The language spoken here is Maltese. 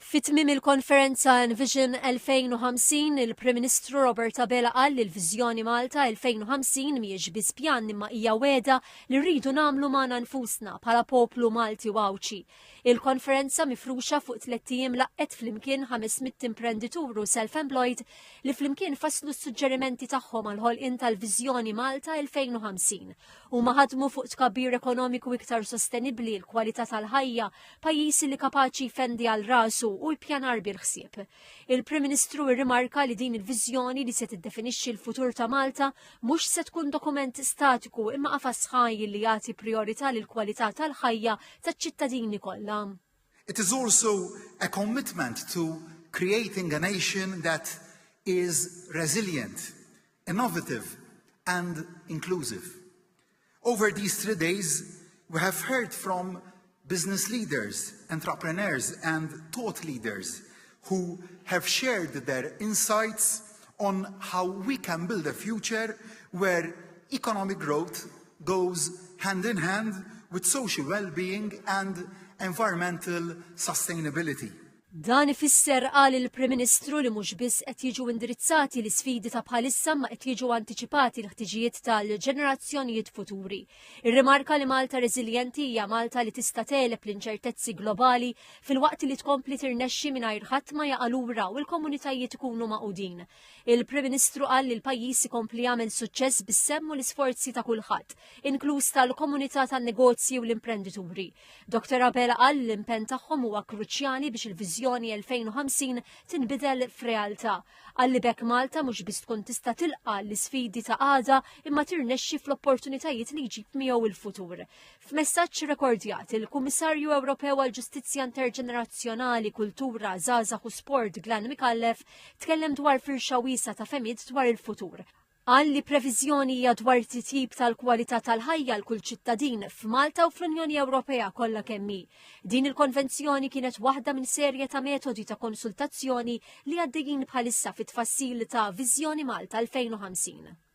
Fit-tmiem il-konferenza Envision 2050, il-Prim Ministru Robert Abela qal li l-Viżjoni Malta 2050 mhijiex biss pjan imma hija wegħda li rridu nagħmlu magħna nfusna bħala poplu Malti wawċi. Il-konferenza mifruxa fuq 3 ijiem laqqet flimkien 500 imprenditur u self-employed li flimkien fasslu s-suġġerimenti tagħhom għal ħolqien tal-Viżjoni Malta 2050 u ħadmu fuq tkabbir ekonomiku iktar sostenibbli, l-kwalità tal-ħajja, pajjiżi li kapaċi jfendi għal rasu u ppjanar bil-ħsieb. Il-Prim Ministru rrimarka li din il-viżjoni li se tiddefinixxi l-futur ta' Malta mhux se tkun dokument statiku imma qafas ħaj li jagħti priorità lil kwalità tal-ħajja taċ-ċittadini kollha. It is also a commitment to creating a nation that is resilient, innovative and inclusive. Over these 3 days, we have heard from business leaders, entrepreneurs and thought leaders who have shared their insights on how we can build a future where economic growth goes hand in hand with social well-being and environmental sustainability. Dan ifisser qal il-Prim Ministru li mhux biss qed jiġu indirizzati l-isfidi ta' bħalissa ma qed jiġu antiċipati l-ħtiġijiet tal-ġenerazzjonijiet futuri. Irrimarka li Malta reżiljenti hija Malta li tista' teleb l-inċertezzi globali filwaqt li tkompli tirnexxi mingħajr ħadd ma jaqa' lura u l-komunitajiet ikunu maqudin. Il-Prim Ministru qal li l-pajjiż ikompli jagħmel suċċess bis-semm u l-isforzi ta' kulħadd, inkluż tal-komunità tan-negozji u l-imprendituri. Dr. Abela qal l-impenn tagħhom huwa kruċjali biex il-viżjoni 2050 tinbidel f'realtà. Għalli bekk Malta mhux biss tkun tista' tilqa' l-isfidi ta' għada imma tirnexxi fl-opportunitajiet li jġib miegħu il-futur. F'messaġġ rekordjat, il-Kummissarju Ewropew għall-Ġustizzja Interġenerazzjonali, Kultura, Żgħażagħ u Sport Glenn Mikallef tkellem dwar firxa wiesa ta' femiet dwar il-futur. Qal li previżjoni hija dwar titjib tal-kwalità tal-ħajja l kull ċittadin f'Malta u fl-Unjoni Ewropea kollha kemm hi. Din il-konvenzjoni kienet waħda minn serje ta' metodi ta' konsultazzjoni li għaddejjin bħalissa fit-tfassil ta' Viżjoni Malta 2050.